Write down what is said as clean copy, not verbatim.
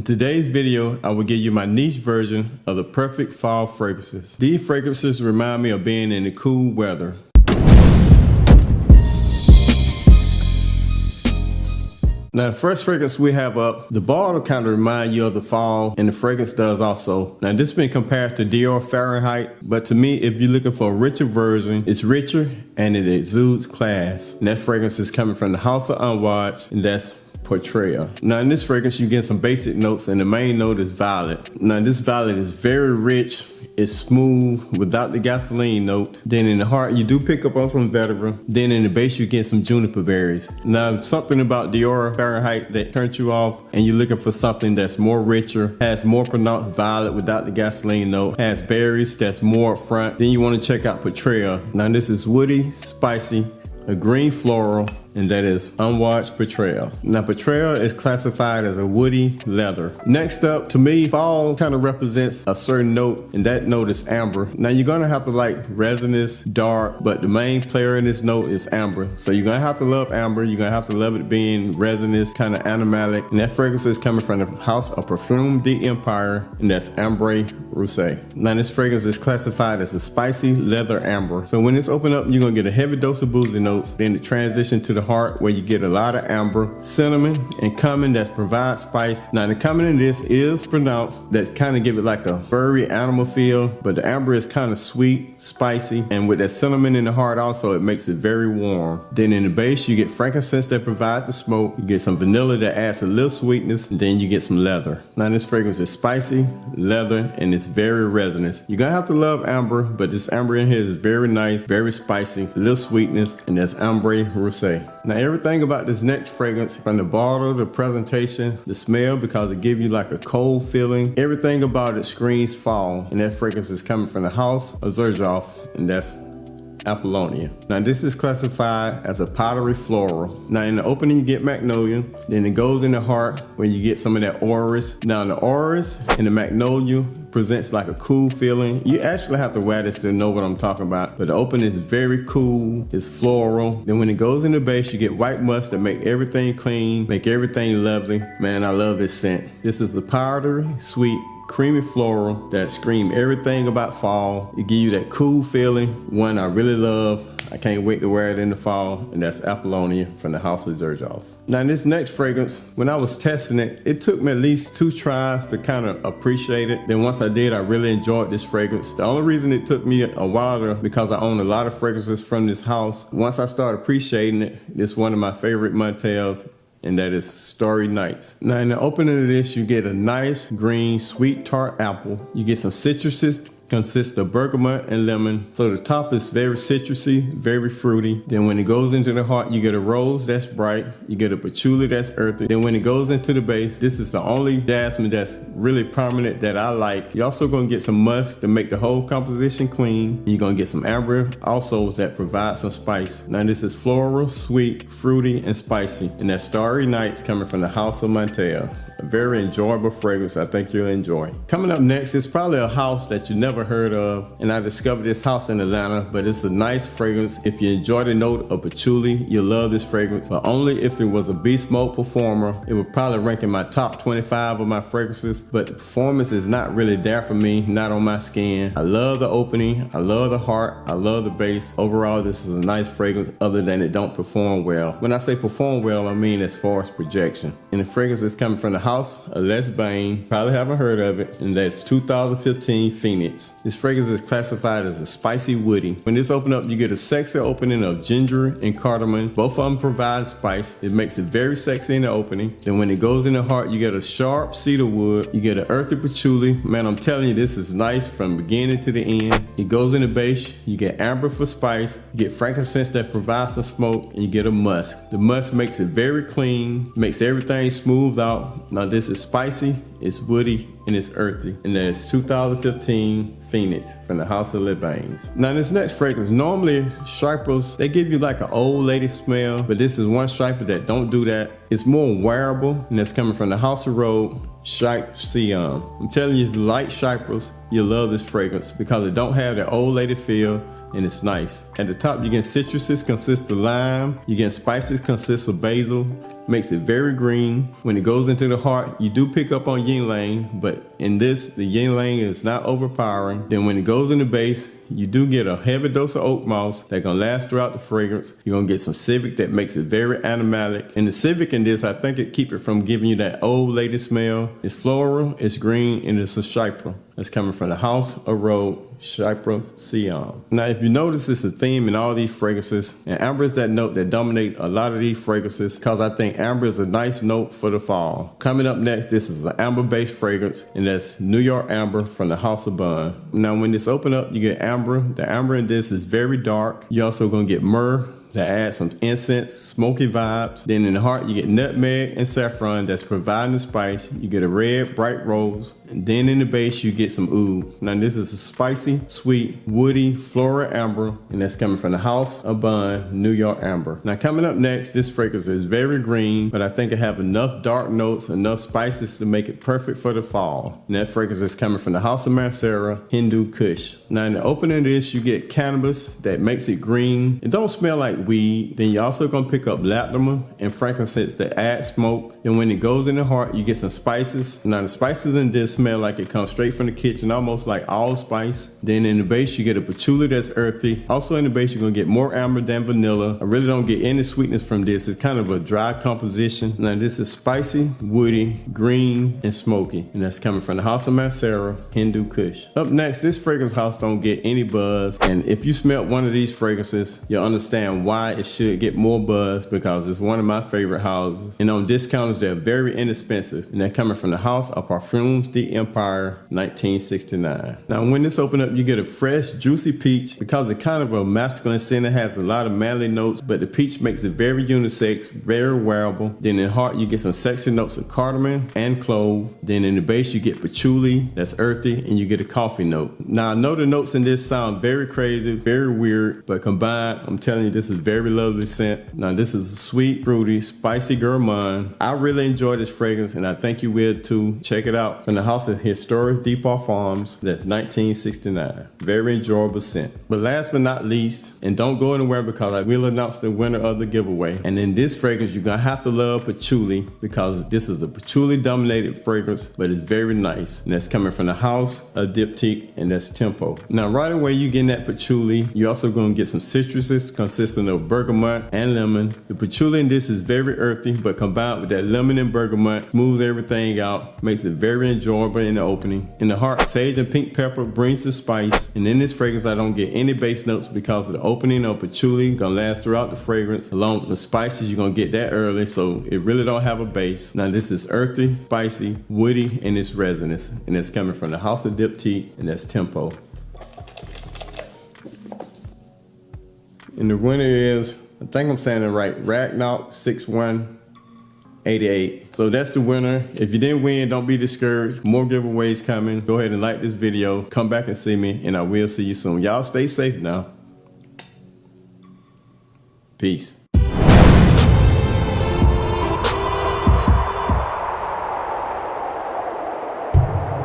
today's video, I will give you my niche version of the perfect fall fragrances. These fragrances remind me of being in the cool weather. Now, the first fragrance we have up, the bottle kind of remind you of the fall, and the fragrance does also. Now, this has been compared to Dior Fahrenheit, but to me, if you're looking for a richer version, it's richer and it exudes class. And that fragrance is coming from the House of AMBRE, and that's PORTRAYAL. Now, in this fragrance, you get some basic notes, and the main note is violet. Now, this violet is very rich. It's smooth without the gasoline note. Then in the heart, you do pick up on some vetiver. Then in the base, you get some juniper berries. Now, something about Dior Fahrenheit that turns you off, and you're looking for something that's more richer, has more pronounced violet without the gasoline note, has berries that's more up front. Then you want to check out PORTRAYAL. Now, this is woody, spicy, a green floral, and that is unwashed PORTRAYAL. Now, PORTRAYAL is classified as a woody leather. Next up, to me, fall kind of represents a certain note, and that note is amber. Now, you're gonna have to like resinous, dark, but the main player in this note is amber. So you're gonna have to love amber. You're gonna have to love it being resinous, kind of animalic. And that fragrance is coming from the House of Parfum d'Empire, and that's AMBRE RUSSE. Now, this fragrance is classified as a spicy leather amber. So when it's open up, you're gonna get a heavy dose of boozy notes. Then the transition to the heart, where you get a lot of amber, cinnamon, and cumin that provides spice. Now, the cumin in this is pronounced, that kind of give it like a furry animal feel, but the amber is kind of sweet, spicy, and with that cinnamon in the heart also, it makes it very warm. Then in the base, you get frankincense that provides the smoke, you get some vanilla that adds a little sweetness, and then you get some leather. Now, this fragrance is spicy, leather, and it's very resinous. You're gonna have to love amber, but this amber in here is very nice, very spicy, a little sweetness, and that's AMBRE RUSSE. Now, everything about this next fragrance, from the bottle, the presentation, the smell, because it gives you like a cold feeling, everything about it screams fall. And that fragrance is coming from the House of Zerjoff, and that's APOLLONIA. Now, this is classified as a powdery floral. Now, in the opening, you get magnolia. Then it goes in the heart, where you get some of that orris. Now, the orris and the magnolia presents like a cool feeling. You actually have to wear this to know what I'm talking about. But the opening is very cool. It's floral. Then when it goes in the base, you get white musk that make everything clean, make everything lovely. Man, I love this scent. This is the powdery, sweet, creamy floral that scream everything about fall. It gives you that cool feeling, one I really love. I can't wait to wear it in the fall, and that's APOLLONIA from the House of Zerjoff. Now, this next fragrance, when I was testing it, it took me at least 2 tries to kind of appreciate it. Then once I did, I really enjoyed this fragrance. The only reason it took me a while to, because I own a lot of fragrances from this house. Once I started appreciating it, it's one of my favorite montales, and that is Starry Nights. Now, in the opening of this, you get a nice green sweet tart apple. You get some citruses, consists of bergamot and lemon. So the top is very citrusy, very fruity. Then when it goes into the heart, you get a rose that's bright. You get a patchouli that's earthy. Then when it goes into the base, this is the only jasmine that's really prominent that I like. You're also gonna get some musk to make the whole composition clean. You're gonna get some amber also that provides some spice. Now, this is floral, sweet, fruity, and spicy. And that's Starry Nights coming from the House of Montale. A very enjoyable fragrance I think you'll enjoy. Coming up next is probably a house that you never heard of, and I discovered this house in Atlanta, but it's a nice fragrance. If you enjoy the note of patchouli, you'll love this fragrance, but only if it was a beast mode performer. It would probably rank in my top 25 of my fragrances, but the performance is not really there for me, not on my skin. I love the opening, I love the heart, I love the base. Overall, this is a nice fragrance, other than it don't perform well. When I say perform well, I mean as far as projection. And the fragrance is coming from the House of Les Bain, probably haven't heard of it, and that's 2015 PHENIX. This fragrance is classified as a spicy woody. When this open up, you get a sexy opening of ginger and cardamom. Both of them provide spice. It makes it very sexy in the opening. Then when it goes in the heart, you get a sharp cedar wood. You get an earthy patchouli. Man, I'm telling you, this is nice from beginning to the end. It goes in the base, you get amber for spice, you get frankincense that provides some smoke, and you get a musk. The musk makes it very clean, makes everything smooth out. Now, this is spicy, it's woody, and it's earthy. And that's 2015 PHENIX from the House of Les Bains. Now, this next fragrance, normally CHYPREs, they give you like an old lady smell, but this is one CHYPRE that don't do that. It's more wearable, and that's coming from the House of Rose, SIAM. I'm telling you, if you like CHYPREs, you'll love this fragrance because it don't have that old lady feel, and it's nice. At the top, you get citruses, consists of lime. You get spices, consists of basil. makes it very green. When it goes into the heart, you do pick up on yin yang, but in this, the yin yang is not overpowering. Then when it goes in the base, you do get a heavy dose of oak moss that's gonna last throughout the fragrance. You're gonna get some civic that makes it very animalic. And the civic in this, I think it keep it from giving you that old lady smell. It's floral, it's green, and it's a CHYPRE. That's coming from the House of Road, CHYPRE SIAM. Now, if you notice, it's a theme in all these fragrances, and amber is that note that dominate a lot of these fragrances because I think amber is a nice note for the fall. Coming up next, this is an amber-based fragrance, and that's New York Amber from the House of Bun. Now, when this open up, you get amber. The amber in this is very dark. You're also gonna get myrrh that adds some incense, smoky vibes. Then in the heart, you get nutmeg and saffron that's providing the spice. You get a red, bright rose. And then in the base, you get some oud. Now this is a spicy, sweet, woody, floral amber, and that's coming from the House of Bun, New York Amber. Now coming up next, this fragrance is very green, but I think it have enough dark notes, enough spices to make it perfect for the fall. And that fragrance is coming from the House of Mancera, Hindu Kush. Now in the opening of this, you get cannabis that makes it green. It don't smell like weed. Then you're also gonna pick up latrimon and frankincense that add smoke. And when it goes in the heart, you get some spices. Now the spices in this smell like it comes straight from the kitchen, almost like allspice. Then in the base, you get a patchouli that's earthy. Also in the base, you're gonna get more amber than vanilla. I really don't get any sweetness from this. It's kind of a dry composition. Now this is spicy, woody, green, and smoky. And that's coming from the House of Mancera, Hindu Kush. Up next, this fragrance house don't get any buzz. And if you smelled one of these fragrances, you'll understand why it should get more buzz, because it's one of my favorite houses. And on discounts, they're very inexpensive. And they're coming from the House of Perfumes, the Empire, 1969. Now when this open up, you get a fresh, juicy peach. Because it's kind of a masculine scent, it has a lot of manly notes, but the peach makes it very unisex, very wearable. Then in heart, you get some sexy notes of cardamom and clove. Then in the base, you get patchouli, that's earthy, and you get a coffee note. Now I know the notes in this sound very crazy, very weird, but combined, I'm telling you, this is very lovely scent. Now this is a sweet, fruity, spicy gourmand. I really enjoy this fragrance, and I think you will too. Check it out. From the House of Historic Depot Farms, that's 1969. Very enjoyable scent. But last but not least, and don't go anywhere because I will announce the winner of the giveaway. And in this fragrance, you're gonna have to love patchouli, because this is a patchouli dominated fragrance, but it's very nice. And that's coming from the House of Diptyque, and that's Tempo. Now right away, you getting that patchouli. You're also gonna get some citruses consisting of bergamot and lemon. The patchouli in this is very earthy, but combined with that lemon and bergamot, smooths everything out, makes it very enjoyable in the opening. In the heart, sage and pink pepper brings the spice. And in this fragrance, I don't get any base notes because of the opening of patchouli gonna last throughout the fragrance. Along with the spices, you're gonna get that early, so it really don't have a base. Now this is earthy, spicy, woody, and it's resinous. And it's coming from the House of Diptyque, and that's Tempo. And the winner is, I think I'm saying it right, Ragnock 6188. So that's the winner. If you didn't win, don't be discouraged. More giveaways coming. Go ahead and like this video. Come back and see me, and I will see you soon. Y'all stay safe now. Peace.